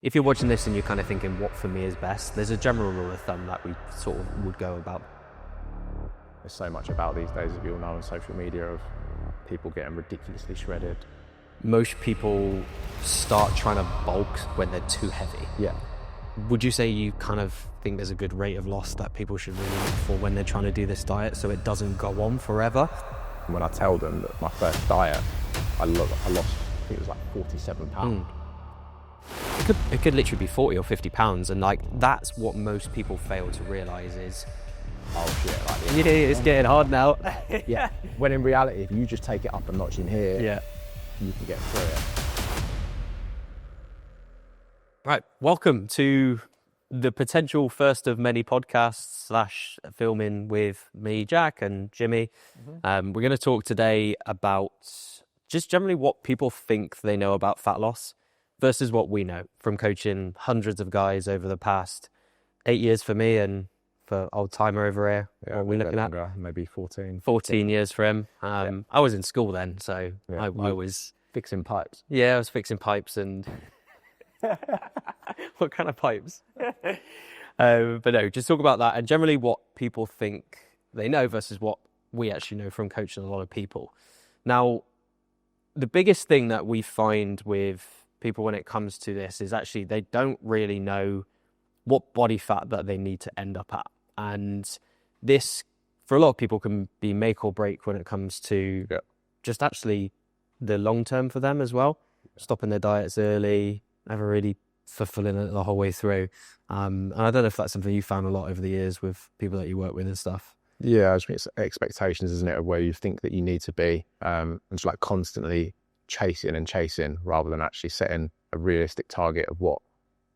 If you're watching this and you're kind of thinking what for me is best, there's a general rule of thumb that we sort of would go about. There's so much about these days, as you all know, on social media, of people getting ridiculously shredded. Most people start trying to bulk when they're too heavy. Yeah. Would you say you kind of think there's a good rate of loss that people should really look for when they're trying to do this diet so it doesn't go on forever? When I tell them that my first diet, I lost, I think it was like 47 pounds. It could literally be 40 or 50 pounds, and like that's what most people fail to realise is, Oh shit, like yeah, it's getting hard now. yeah. When in reality, if you just take it up a notch in here, Yeah. you can get through it. Right, welcome to the potential first of many podcasts / filming with me, Jack, and Jimmy. We're going to talk today about just generally what people think they know about fat loss versus what we know from coaching hundreds of guys over the past 8 years for me, and for old timer over here. Yeah, what are we looking at? longer, maybe 14. 14 years for him. I was in school then, so Yeah. I was... Fixing pipes. Yeah, I was fixing pipes and... What kind of pipes? But no, just talk about that and generally what people think they know versus what we actually know from coaching a lot of people. Now, the biggest thing that we find with people when it comes to this is actually they don't really know what body fat that they need to end up at. And this, for a lot of people, can be make or break when it comes to just actually the long term for them as well. Stopping their diets early, never really fulfilling it the whole way through. And I don't know if that's something you found a lot over the years with people that you work with and stuff. Yeah, I just mean it's expectations, isn't it, of where you think that you need to be, and just like constantly chasing rather than actually setting a realistic target of what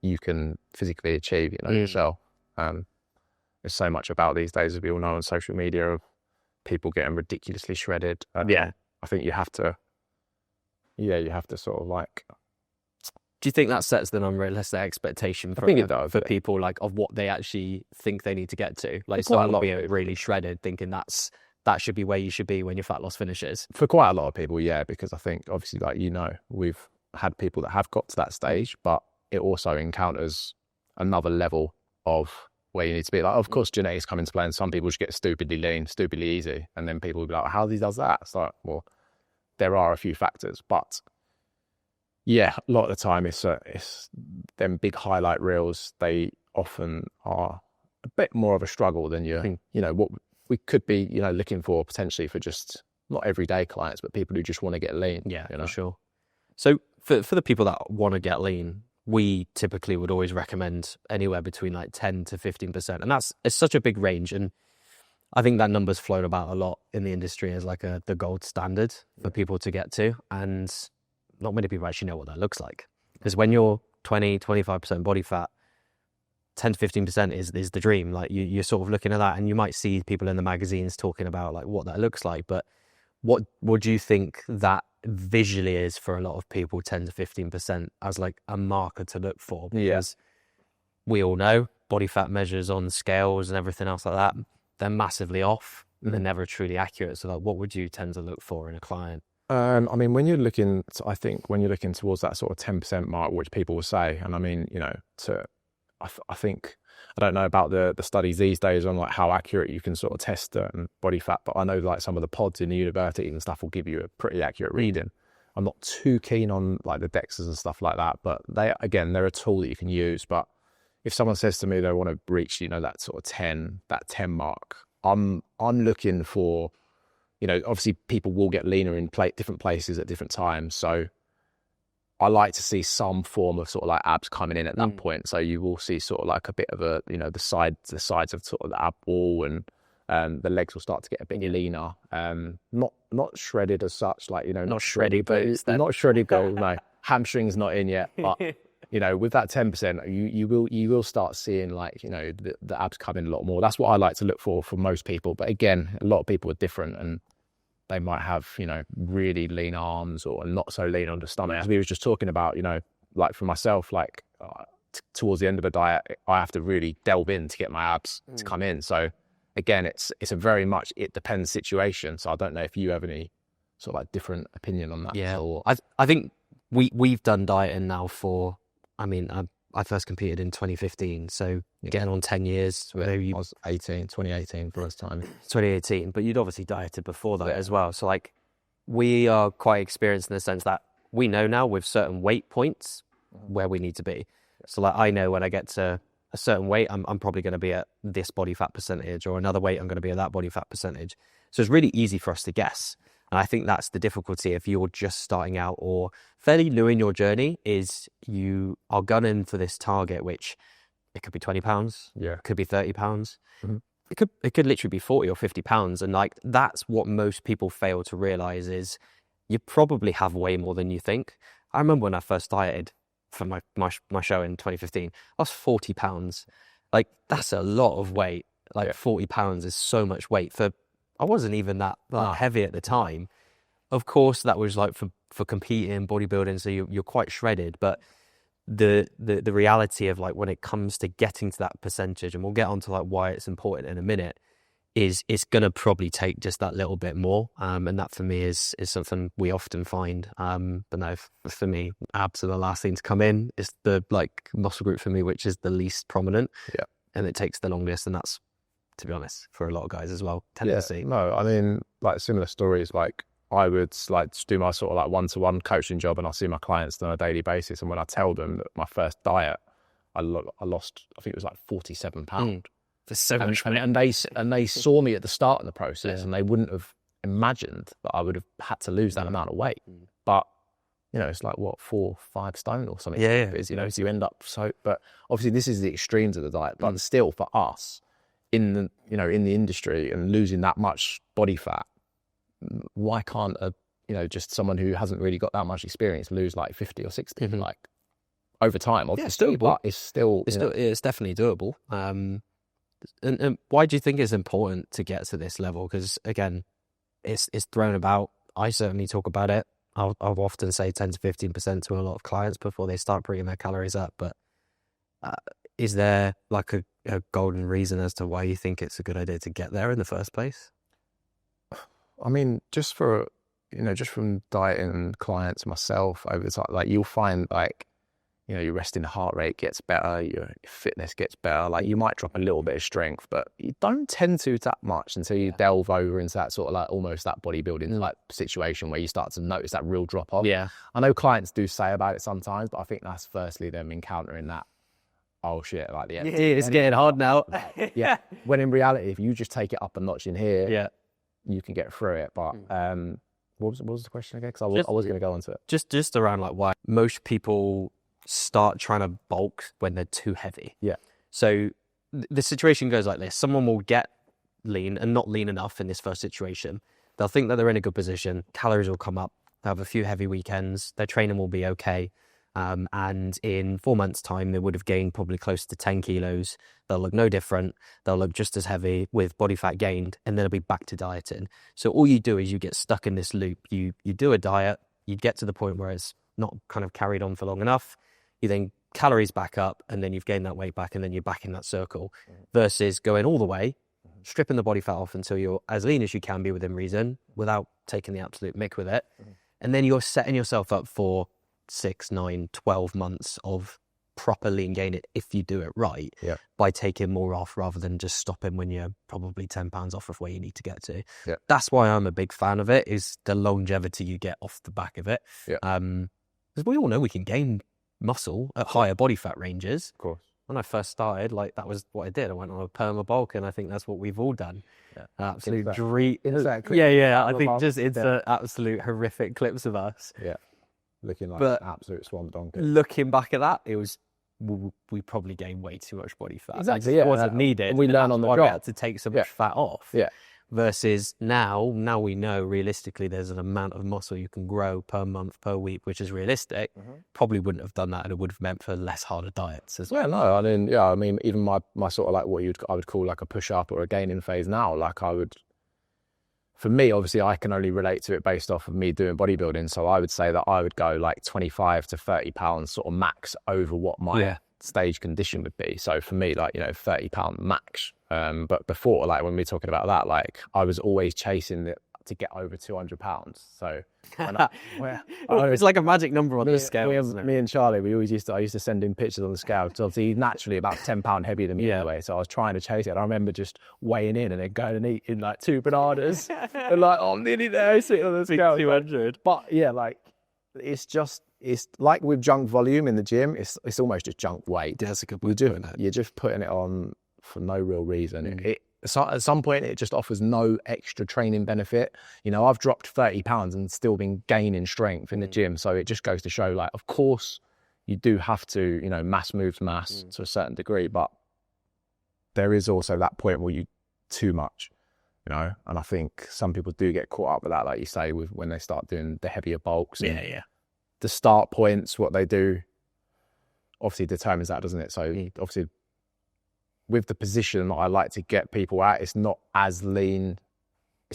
you can physically achieve, yourself. There's so much about these days, as we all know, on social media, of people getting ridiculously shredded. I think you have to sort of like... Do you think that sets an unrealistic expectation for, I think it does, for people, like, of what they actually think they need to get to? Like, quite a someone lot being really shredded, thinking that should be where you should be when your fat loss finishes. For quite a lot of people, yeah, because I think, obviously, like, we've had people that have got to that stage, but it also encounters another level of where you need to be. Like, of course, genetics come into play, and some people just get stupidly lean, stupidly easy, and then people will be like, how he does that? It's like, well, there are a few factors, but yeah, a lot of the time it's them big highlight reels. They often are a bit more of a struggle than what we could be, looking for potentially for just not everyday clients, but people who just want to get lean. Yeah, for sure. So for the people that want to get lean, we typically would always recommend anywhere between like 10 to 15%. And it's such a big range. And I think that number's flown about a lot in the industry as like the gold standard for people to get to. And not many people actually know what that looks like. Because when you're 20, 25% body fat, 10 to 15% is the dream. Like you're sort of looking at that, and you might see people in the magazines talking about like what that looks like. But what do you think that visually is for a lot of people, 10 to 15% as like a marker to look for? Because we all know body fat measures on scales and everything else like that, they're massively off. They're never truly accurate. So like, what would you tend to look for in a client? I mean, when you're looking towards that sort of 10% mark, which people will say, and I mean, I think, I don't know about the studies these days on like how accurate you can sort of test body fat, but I know like some of the pods in the universities and stuff will give you a pretty accurate reading. I'm not too keen on like the DEXAs and stuff like that, but they're a tool that you can use. But if someone says to me they want to reach, that sort of 10 mark, I'm looking for, obviously people will get leaner in different places at different times. So I like to see some form of sort of like abs coming in at that point. So you will see sort of like a bit of a, the sides of sort of the ab wall, and the legs will start to get a bit leaner. Not shredded as such, like, not shreddy, but it's not shredded gold. No, hamstrings not in yet, but with that 10%, you will start seeing like, the abs come in a lot more. That's what I like to look for most people. But again, a lot of people are different, and they might have, really lean arms or not so lean on the stomach. As we were just talking about, like for myself, like towards the end of the diet, I have to really delve in to get my abs to come in. So again, it's a very much it depends situation. So I don't know if you have any sort of like different opinion on that. Yeah, I think we've done dieting now for, I mean, I first competed in 2015. So getting on 10 years. I was 2018 first time. 2018, but you'd obviously dieted before that as well. So like we are quite experienced in the sense that we know now with certain weight points where we need to be. So like I know when I get to a certain weight, I'm probably going to be at this body fat percentage, or another weight, I'm going to be at that body fat percentage. So it's really easy for us to guess. And I think that's the difficulty if you're just starting out or fairly new in your journey, is you are gunning for this target, which it could be 20 pounds, it could be 30 pounds. It could literally be 40 or 50 pounds. And like, that's what most people fail to realize, is you probably have way more than you think. I remember when I first dieted for my show in 2015, I was 40 pounds. Like, that's a lot of weight. Like 40 pounds is so much weight for, I wasn't even that heavy at the time. Of course, that was like for competing, bodybuilding, so you're quite shredded. But the reality of like when it comes to getting to that percentage, and we'll get onto like why it's important in a minute, is it's going to probably take just that little bit more. And that for me is something we often find. But no, for me, abs are the last thing to come in. It's the like muscle group for me, which is the least prominent. Yeah. And it takes the longest. And that's, to be honest, for a lot of guys as well, tendency. No, I mean, like similar stories, like I would like do my sort of like one-to-one coaching job, and I see my clients on a daily basis. And when I tell them that my first diet, I lost, I think it was like 47 pounds. There's so much weight. And they saw me at the start of the process, and they wouldn't have imagined that I would have had to lose that amount of weight. But you know, it's like what, 4 or 5 stone or something. Yeah. You know, so you end up so. But obviously, this is the extremes of the diet. But still, for us in the industry and losing that much body fat, why can't just someone who hasn't really got that much experience lose like 50 or 60 like over time? Yeah, it's doable. But it's definitely doable. And why do you think it's important to get to this level? Because again, it's thrown about. I certainly talk about it. I'll often say 10 to 15% to a lot of clients before they start bringing their calories up. But is there like a golden reason as to why you think it's a good idea to get there in the first place? I mean, just from dieting clients, myself over the time, like you'll find like, your resting heart rate gets better, your fitness gets better. Like you might drop a little bit of strength, but you don't tend to that much until you delve over into that sort of like almost that bodybuilding like situation where you start to notice that real drop off. Yeah. I know clients do say about it sometimes, but I think that's firstly them encountering that, oh shit, like the end. Yeah, it's getting hard now. Yeah. When in reality, if you just take it up a notch in here, you can get through it. But what was the question again? Because I was going to go into it. Just around like why most people start trying to bulk when they're too heavy. Yeah. So the situation goes like this. Someone will get lean and not lean enough in this first situation. They'll think that they're in a good position. Calories will come up. They'll have a few heavy weekends. Their training will be okay. And in 4 months' time, they would have gained probably close to 10 kilos. They'll look no different. They'll look just as heavy with body fat gained, and then they'll be back to dieting. So all you do is you get stuck in this loop. You do a diet, you get to the point where it's not kind of carried on for long enough. You then calories back up, and then you've gained that weight back, and then you're back in that circle. Versus going all the way, stripping the body fat off until you're as lean as you can be within reason, without taking the absolute mick with it. And then you're setting yourself up for 6, 9, 12 months of proper lean gain if you do it right, by taking more off rather than just stopping when you're probably 10 pounds off of where you need to get to. That's why I'm a big fan of it, is the longevity you get off the back of it. Because we all know we can gain muscle at higher body fat ranges. Of course. When I first started, like that was what I did. I went on a perma bulk, and I think that's what we've all done. Absolute dream. I think just absolute horrific clips of us. Looking like an absolute swamp donkey. Looking back at that, it was, we probably gained way too much body fat. Exactly, It wasn't needed. And we learn on the job. We had to take so much fat off. Versus now we know realistically there's an amount of muscle you can grow per month, per week, which is realistic. Probably wouldn't have done that, and it would have meant for less harder diets as well. I mean, even my sort of like what I would call like a push up or a gaining phase now, like for me, obviously I can only relate to it based off of me doing bodybuilding. So I would say that I would go like 25 to 30 pounds sort of max over what my stage condition would be. So for me, like, 30 pound max. But before, like when we're talking about that, like I was always chasing to get over 200 pounds. So it's like a magic number on the scale, isn't it? Me and Charlie, I used to send him pictures on the scale. So obviously he's naturally about 10 pound heavier than me anyway. So I was trying to chase it. I remember just weighing in and then going and eating like 2 bananas and like, oh, I'm nearly there, sitting on the scale. 200. But yeah, like it's like with junk volume in the gym, it's almost just junk weight. That's a good way of doing it. You're just putting it on for no real reason. So at some point, it just offers no extra training benefit. You know, I've dropped 30 pounds and still been gaining strength in the gym. So it just goes to show, like, of course, you do have to, you know, mass moves mass to a certain degree, but there is also that point where you too much, you know. And I think some people do get caught up with that, like you say, with when they start doing the heavier bulks. And the start points, what they do, obviously determines that, doesn't it? So obviously, with the position that I like to get people at, it's not as lean.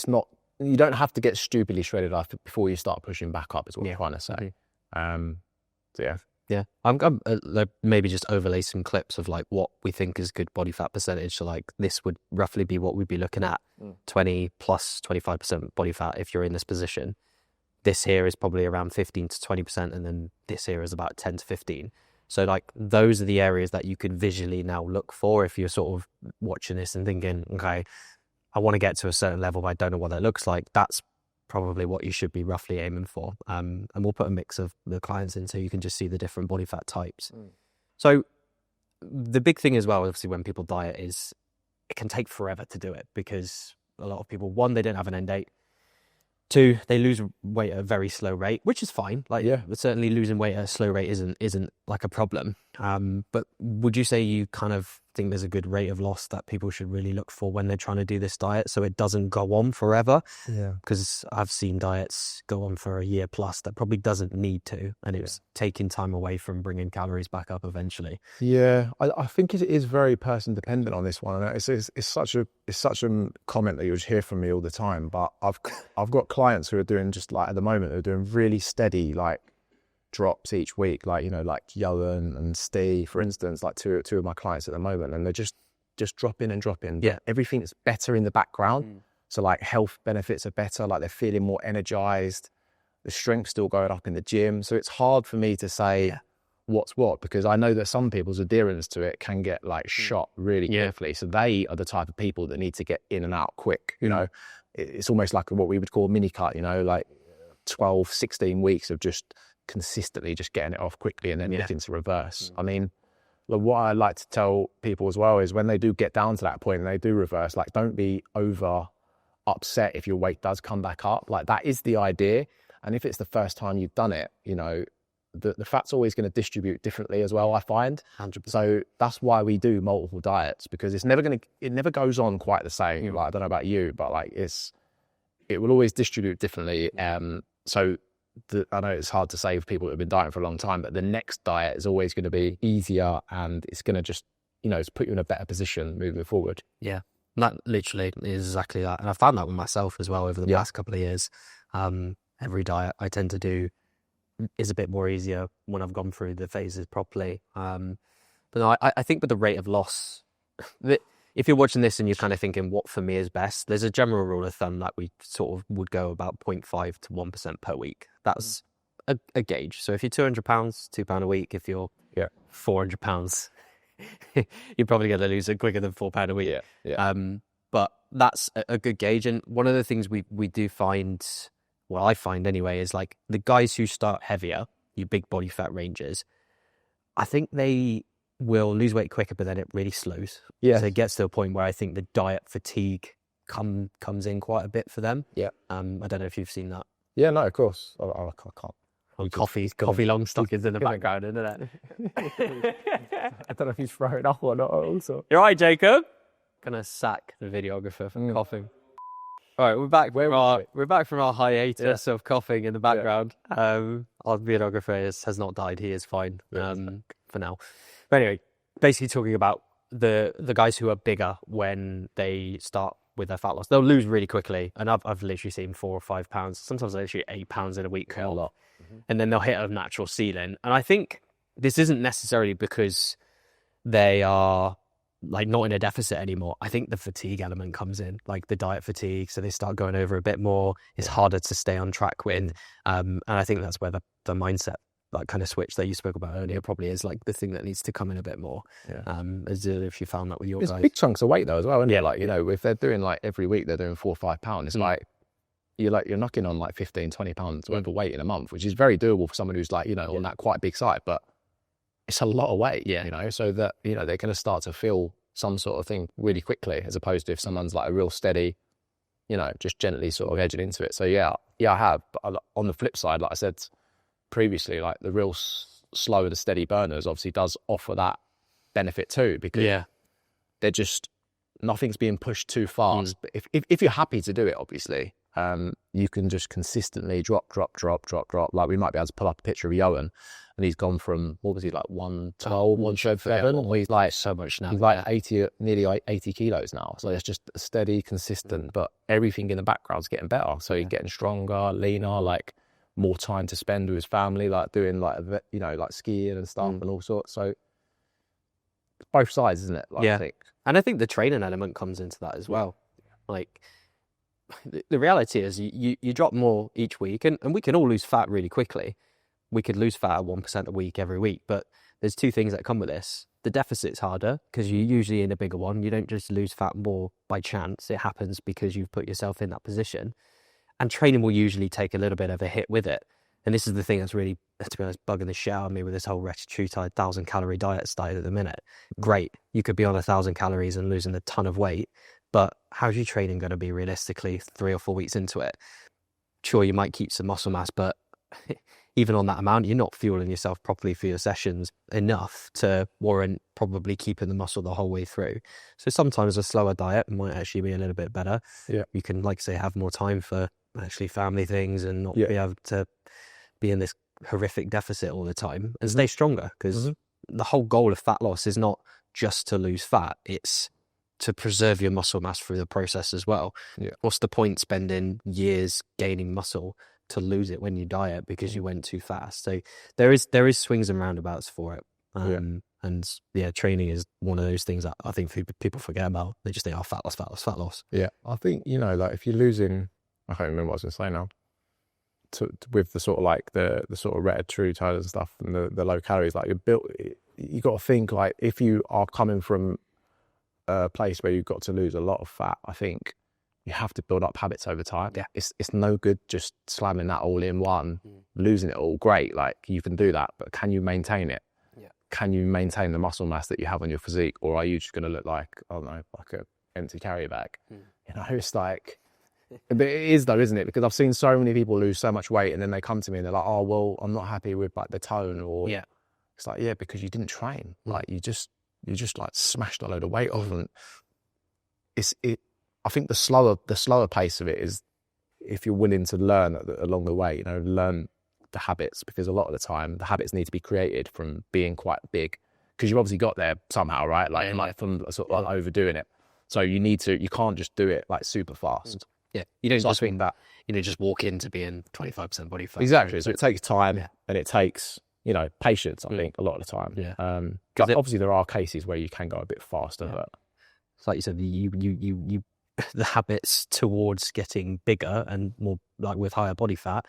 You don't have to get stupidly shredded after before you start pushing back up, is what I'm trying to say. So yeah. Yeah. I'm like, maybe just overlay some clips of like what we think is good body fat percentage. So like this would roughly be what we'd be looking at, 20 plus 25% body fat if you're in this position. This here is probably around 15 to 20%, and then this here is about 10 to 15. So like those are the areas that you can visually now look for if you're sort of watching this and thinking, okay, I want to get to a certain level, but I don't know what that looks like. That's probably what you should be roughly aiming for. And we'll put a mix of the clients in so you can just see the different body fat types. So the big thing as well, obviously, when people diet is it can take forever to do it because a lot of people, one, they don't have an end date. Two, they lose weight at a very slow rate, which is fine. Like, certainly losing weight at a slow rate isn't like a problem. But would you say you kind of think there's a good rate of loss that people should really look for when they're trying to do this diet so it doesn't go on forever? Yeah. Because I've seen diets go on for a year plus that probably doesn't need to, and it's taking time away from bringing calories back up eventually. Yeah, I think it is very person dependent on this one. And it's such a comment that you'll hear from me all the time. But I've got clients who are doing just like at the moment, they're doing really steady like drops each week, like, you know, like Johan and Steve, for instance, like two of my clients at the moment, and they're just dropping and dropping. Yeah, everything's better in the background. So like health benefits are better, like they're feeling more energized, the strength's still going up in the gym. So it's hard for me to say what's what, because I know that some people's adherence to it can get like shot really quickly. So they are the type of people that need to get in and out quick. You know, it's almost like what we would call mini cut, you know, like 12, 16 weeks of just consistently just getting it off quickly and then looking to reverse. I mean, what I like to tell people as well is when they do get down to that point and they do reverse, like don't be over upset if your weight does come back up. Like that is the idea. And if it's the first time you've done it, you know, the fat's always going to distribute differently as well, I find. 100%. So that's why we do multiple diets, because it never goes on quite the same. Like, I don't know about you, but like it will always distribute differently. So I know it's hard to say for people who have been dieting for a long time, but the next diet is always going to be easier and it's going to just, you know, put you in a better position moving forward. Yeah, that literally is exactly that. And I found that with myself as well over the past couple of years. Every diet I tend to do is a bit more easier when I've gone through the phases properly. But no, I think with the rate of loss, if you're watching this and you're kind of thinking what for me is best, there's a general rule of thumb that we sort of would go about 0.5 to 1% per week. That's a gauge. So if you're 200 pounds, £2 a week. If you're 400 pounds, you're probably going to lose it quicker than £4 a week. But that's a good gauge. And one of the things we do find, well, I find anyway, is like the guys who start heavier, your big body fat ranges, I think they will lose weight quicker, but then it really slows. So it gets to a point where I think the diet fatigue comes in quite a bit for them. I don't know if you've seen that. Yeah, no, of course. I can't. Coffee long stockings in the background, isn't it? I don't know if he's throwing up or not also. You're right, Jacob. Gonna sack the videographer for coughing. All right, we're back. We're back from our hiatus of coughing in the background. Our videographer has not died. He is fine for now. But anyway, basically talking about the guys who are bigger when they start with their fat loss, they'll lose really quickly. And I've literally seen 4 or 5 pounds, sometimes literally 8 pounds in a week, a lot. And then they'll hit a natural ceiling. And I think this isn't necessarily because they are like not in a deficit anymore, I think the fatigue element comes in, like the diet fatigue. So they start going over a bit more. It's harder to stay on track with. And I think that's where the mindset, like kind of switch that you spoke about earlier, probably is like the thing that needs to come in a bit more. As if you found that with your It's guys. big chunks of weight though as well, isn't it? Like, you know, if they're doing like every week they're doing 4 or 5 pounds, it's like you're knocking on like 15, 20 pounds worth of weight in a month, which is very doable for someone who's like, you know, on that quite big side, but it's a lot of weight, you know, so that, you know, they're going to start to feel some sort of thing really quickly, as opposed to if someone's like a real steady, you know, just gently sort of edging into it. So yeah, I have. But on the flip side, like I said previously, like the real slow and steady burners obviously does offer that benefit too, because they're just, nothing's being pushed too fast. But if you're happy to do it, obviously, you can just consistently drop. Like we might be able to pull up a picture of Johan, and he's gone from, what was he, like 112, 107, or he's like so much now. He's like 80, nearly 80 kilos now. So it's just steady, consistent, but everything in the background's getting better. So he's getting stronger, leaner, like more time to spend with his family, like doing like, you know, like skiing and stuff and all sorts. So both sides, isn't it? Like, I think. And I think the training element comes into that as well. Like the reality is you drop more each week, and we can all lose fat really quickly. We could lose fat at 1% a week every week, but there's two things that come with this. The deficit's harder because you're usually in a bigger one. You don't just lose fat more by chance. It happens because you've put yourself in that position. And training will usually take a little bit of a hit with it. And this is the thing that's really, to be honest, bugging the shit out of me with this whole retatrutide 1,000-calorie diet style at the minute. Great. You could be on 1,000 calories and losing a ton of weight, but how's your training going to be realistically 3 or 4 weeks into it? Sure, you might keep some muscle mass, but even on that amount, you're not fueling yourself properly for your sessions enough to warrant probably keeping the muscle the whole way through. So sometimes a slower diet might actually be a little bit better. Yeah. You can, like say, have more time for actually family things and not be able to be in this horrific deficit all the time and stay stronger, because the whole goal of fat loss is not just to lose fat, it's to preserve your muscle mass through the process as well. What's the point spending years gaining muscle to lose it when you diet because you went too fast? So there is swings and roundabouts for it. And training is one of those things that I think people forget about. They just think, oh, fat loss. Yeah, I think, you know, like if you're losing, I can't remember what I was going to say now, with the sort of like the sort of retatrutide and stuff and the low calories, like you got to think, like if you are coming from a place where you've got to lose a lot of fat, I think you have to build up habits over time. Yeah, it's no good just slamming that all in one, losing it all. Great, like you can do that, but can you maintain it? Yeah, can you maintain the muscle mass that you have on your physique, or are you just going to look like, I don't know, like a empty carrier bag? You know, it's like, but it is though, isn't it? Because I've seen so many people lose so much weight, and then they come to me and they're like, "Oh, well, I'm not happy with like the tone," or it's like, yeah, because you didn't train, like you just like smashed a load of weight off, and I think the slower pace of it is if you're willing to learn along the way, you know, learn the habits, because a lot of the time the habits need to be created from being quite big, because you've obviously got there somehow, right? Like from sort of like overdoing it. So you can't just do it like super fast. Yeah, you don't just think that, you know, just walk into being 25% body fat. Exactly. So it takes time and it takes, you know, patience, I think, a lot of the time. Yeah. But obviously there are cases where you can go a bit faster. But it's like you said, you the habits towards getting bigger and more, like with higher body fat,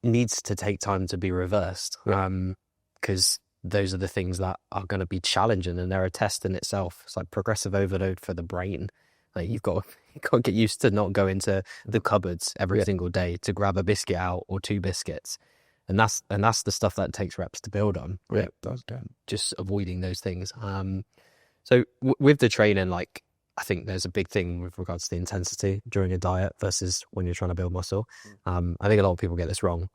needs to take time to be reversed. Because those are the things that are going to be challenging, and they're a test in itself. It's like progressive overload for the brain. Like you've got to get used to not going to the cupboards every single day to grab a biscuit out or 2 biscuits. And that's the stuff that takes reps to build on. Right? Yeah, it does. Yeah. Just avoiding those things. So with the training, like I think there's a big thing with regards to the intensity during a diet versus when you're trying to build muscle. I think a lot of people get this wrong,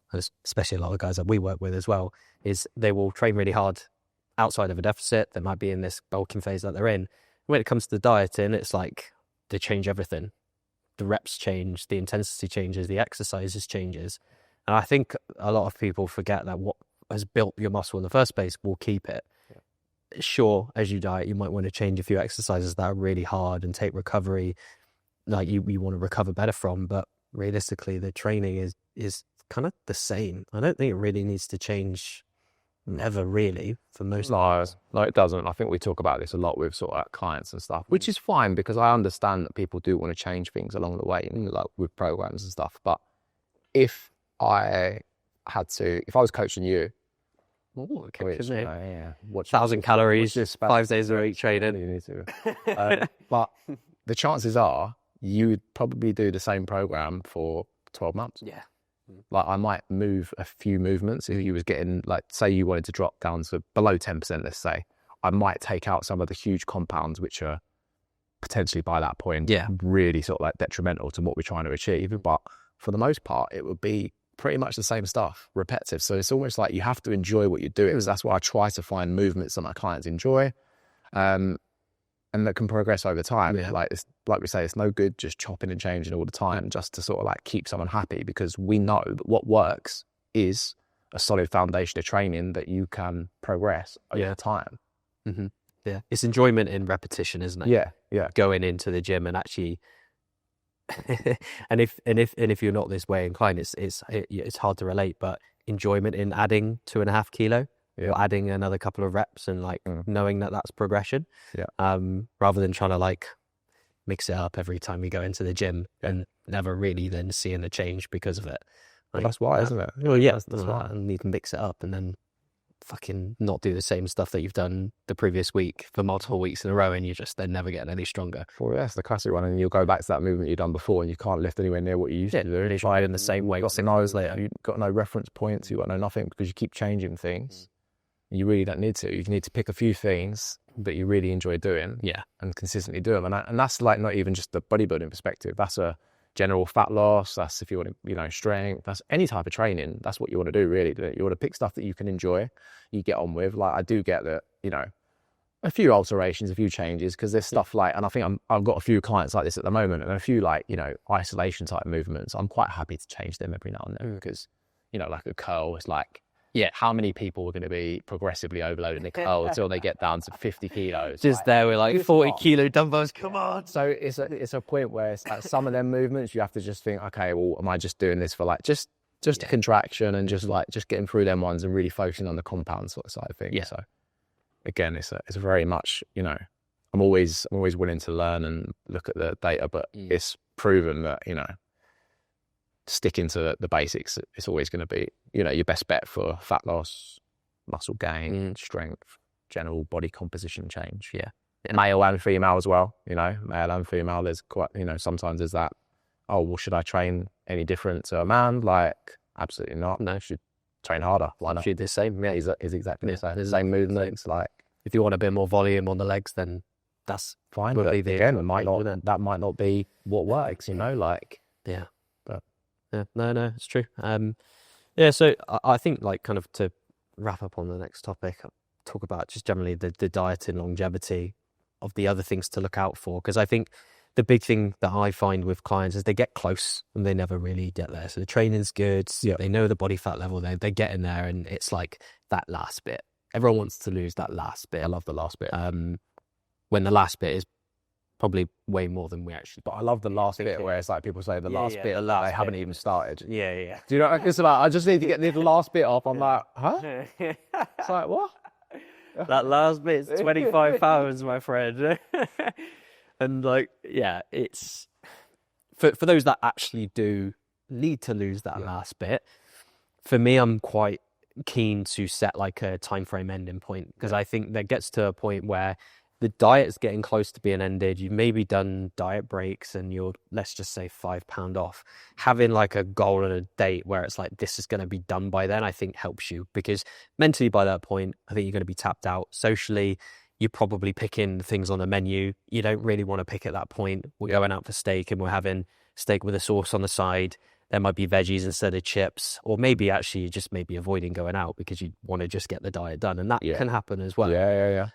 especially a lot of guys that we work with as well, is they will train really hard outside of a deficit. They might be in this bulking phase that they're in. When it comes to the dieting, it's like they change everything. The reps change, the intensity changes, the exercises changes. And I think a lot of people forget that what has built your muscle in the first place will keep it. Sure, as you diet, you might want to change a few exercises that are really hard and take recovery, like you want to recover better from. But realistically, the training is kind of the same. I don't think it really needs to change never really for most. No, it doesn't. I think we talk about this a lot with sort of like clients and stuff, which is fine because I understand that people do want to change things along the way, like with programs and stuff. But if I if I was coaching you, Oh, okay, which, yeah, 1,000 calories, just 5 days a week training. You need to. But the chances are you would probably do the same program for 12 months. Yeah. Like I might move a few movements if you was getting, like, say you wanted to drop down to below 10%, let's say. I might take out some of the huge compounds, which are potentially by that point really sort of like detrimental to what we're trying to achieve. But for the most part, it would be pretty much the same stuff, repetitive. So it's almost like you have to enjoy what you're doing. So that's why I try to find movements that my clients enjoy. And that can progress over time. Yeah. Like we say, it's no good just chopping and changing all the time just to sort of like keep someone happy, because we know that what works is a solid foundation of training that you can progress over time. Mm-hmm. Yeah, it's enjoyment in repetition, isn't it? Yeah. Going into the gym and actually, and if you're not this way inclined, it's hard to relate. But enjoyment in adding 2.5 kilo. Or adding another couple of reps and like knowing that that's progression, rather than trying to like mix it up every time we go into the gym and never really then seeing the change because of it. Like, that's why, isn't it? Well, yeah, that's why. And you can mix it up and then fucking not do the same stuff that you've done the previous week for multiple weeks in a row, and you're just then never getting any stronger. Well, that's the classic one, and you'll go back to that movement you've done before, and you can't lift anywhere near what you used to do. You try in the same way. Got 6 hours later, you've got no reference points, you've got no nothing, because you keep changing things. You really don't need to. You need to pick a few things that you really enjoy doing, and consistently do them. And that's like not even just the bodybuilding perspective. That's a general fat loss. That's if you want to, strength. That's any type of training. That's what you want to do, really. You want to pick stuff that you can enjoy, you get on with. Like I do get that, a few alterations, a few changes, because there's stuff like, and I think I've got a few clients like this at the moment, and a few like, isolation type movements. I'm quite happy to change them every now and then because, like a curl is like, how many people are going to be progressively overloading the curl until they get down to 50 kilos? Just like, there with like 40 kilo dumbbells, come on. So it's a point where it's like some of them movements, you have to just think, okay, well, am I just doing this for like just a contraction and just getting through them ones and really focusing on the compound sort of side of things. So again, it's a very much, I'm always willing to learn and look at the data, but it's proven that, sticking to the basics, it's always going to be, your best bet for fat loss, muscle gain, strength, general body composition change. Yeah. Male and female as well, male and female. There's quite, sometimes there's that, oh, well, should I train any different to a man? Like, absolutely not. No, should train harder. Why not? Should the same. Yeah, is exactly the same. The same movements. Like, if you want a bit more volume on the legs, then that's fine. But again, that might not be what works, like. Yeah. Yeah, no, it's true. So I think like kind of to wrap up on the next topic, talk about just generally the diet and longevity of the other things to look out for. Because I think the big thing that I find with clients is they get close and they never really get there. So the training's good. They know the body fat level. They get in there and it's like that last bit. Everyone wants to lose that last bit. I love the last bit. When the last bit is probably way more than we actually. But I love the last bit where it's like people say the last bit, they haven't even started. Yeah. Do you know what it's about? I just need to get the last bit off. I'm like, huh? It's like, what? That last bit's 25 pounds, my friend. And like, it's for those that actually do need to lose that last bit. For me, I'm quite keen to set like a time frame ending point, because I think that gets to a point where the diet's getting close to being ended. You've maybe done diet breaks and you're, let's just say, 5 pound off. Having like a goal and a date where it's like, this is going to be done by then, I think helps you, because mentally by that point, I think you're going to be tapped out. Socially, you're probably picking things on a menu. You don't really want to pick at that point. We're going out for steak and we're having steak with a sauce on the side. There might be veggies instead of chips, or maybe actually you just maybe avoiding going out because you want to just get the diet done. And that can happen as well. Yeah.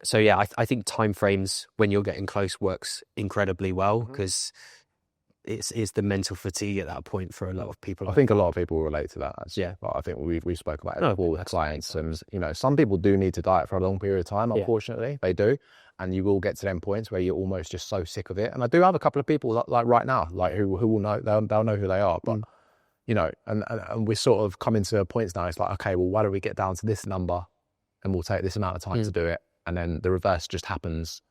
So I think time frames when you're getting close works incredibly well, because it's the mental fatigue at that point for a lot of people. I think a lot of people relate to that. But I think we spoke about it before with clients, and some people do need to diet for a long period of time. Unfortunately, they do, and you will get to them points where you're almost just so sick of it. And I do have a couple of people like right now, like who will know, they'll know who they are, but you know, and we're sort of coming to points now. It's like, okay, well, why don't we get down to this number and we'll take this amount of time to do it. And then the reverse just happens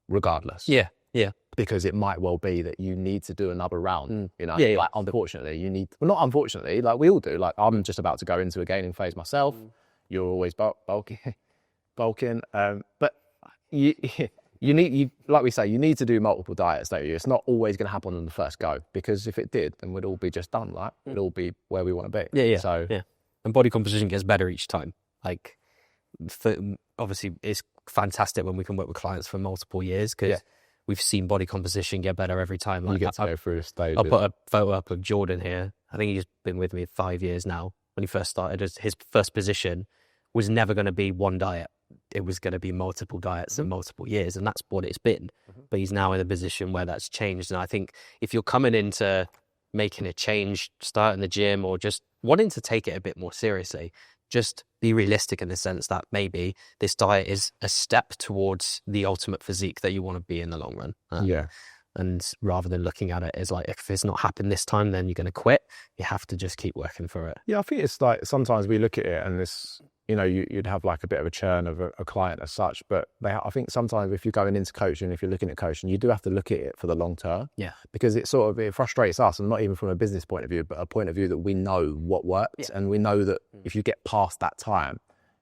regardless. Yeah. Yeah. Because it might well be that you need to do another round, you know, Yeah, like unfortunately you need, well, not unfortunately, like we all do. Like I'm just about to go into a gaining phase myself. You're always bulking, but you need, like we say, you need to do multiple diets, don't you? It's not always going to happen on the first go, because if it did, then we'd all be just done, right? We'd all be where we want to be. Yeah. So and body composition gets better each time. Like, obviously, it's fantastic when we can work with clients for multiple years, because we've seen body composition get better every time. Like, you get to go through a stage. I'll put a photo up of Jordan here. I think he's been with me 5 years now. When he first started, his first position was never going to be one diet. It was going to be multiple diets and multiple years, and that's what it's been. But he's now in a position where that's changed. And I think if you're coming into making a change, starting the gym, or just wanting to take it a bit more seriously, just be realistic in the sense that maybe this diet is a step towards the ultimate physique that you want to be in the long run. And rather than looking at it as like, if it's not happened this time, then you're going to quit. You have to just keep working for it. Yeah, I think it's like, sometimes we look at it and this, you know, you'd have like a bit of a churn of a client as such, but I think sometimes if you're going into coaching, if you're looking at coaching, you do have to look at it for the long term. Yeah. Because it frustrates us, and not even from a business point of view, but a point of view that we know what worked. And we know that if you get past that time,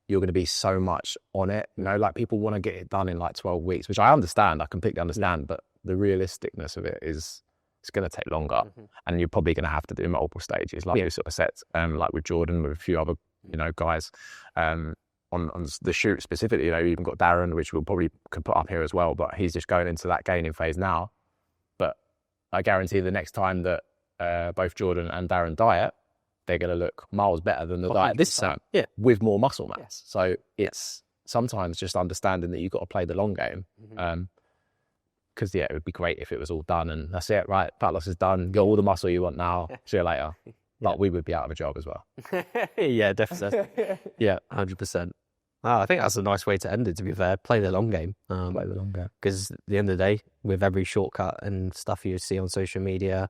you're going to be so much on it. You know, like people want to get it done in like 12 weeks, which I understand, I completely understand, but the realisticness of it is, it's going to take longer. And you're probably going to have to do multiple stages, like you sort of said, like with Jordan, with a few other, you know, guys, on the shoot specifically. You know, you even got Darren, which we'll probably could put up here as well, but he's just going into that gaining phase now. But I guarantee the next time that both Jordan and Darren diet, they're going to look miles better than the diet this time, with more muscle mass. So it's sometimes just understanding that you've got to play the long game. Because it would be great if it was all done and that's it, right? Fat loss is done. Got all the muscle you want now. See you later. But we would be out of a job as well. Yeah, definitely. Yeah, 100%. I think that's a nice way to end it, to be fair. Play the long game. Play the long game. Because at the end of the day, with every shortcut and stuff you see on social media,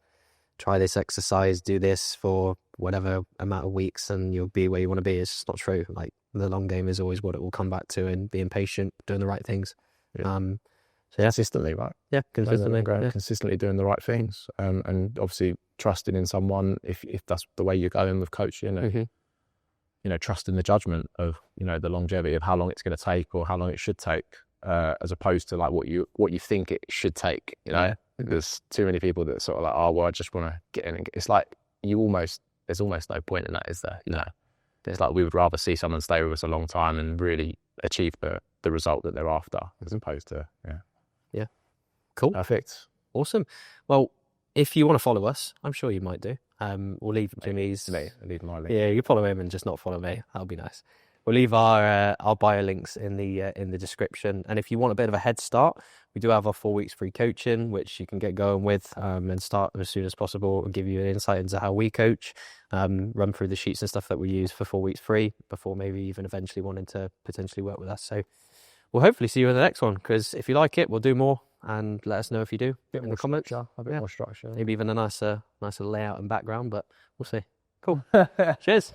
try this exercise, do this for whatever amount of weeks and you'll be where you want to be. It's just not true. Like, the long game is always what it will come back to, and being patient, doing the right things. So consistently, right? Yeah, consistently. Consistently doing the right things, and obviously trusting in someone if that's the way you're going with coaching, and you know, trusting the judgment of, you know, the longevity of how long it's going to take or how long it should take, as opposed to like what you think it should take. You know, there's too many people that sort of like, oh well, I just want to get in and it's like there's almost no point in that, is there? You know, it's like we would rather see someone stay with us a long time and really achieve the result that they're after, as opposed to Cool. Perfect. Awesome. Well, if you want to follow us, I'm sure you might do. We'll leave Jimmy's. I'll leave my link. Yeah, you follow him and just not follow me. That'll be nice. We'll leave our bio links in the description. And if you want a bit of a head start, we do have our 4 weeks free coaching, which you can get going with and start as soon as possible, and give you an insight into how we coach, run through the sheets and stuff that we use for 4 weeks free before maybe even eventually wanting to potentially work with us. So we'll hopefully see you in the next one, because if you like it, we'll do more. And let us know if you do in the comments. A bit more structure. Maybe even a nicer layout and background, but we'll see. Cool. Cheers.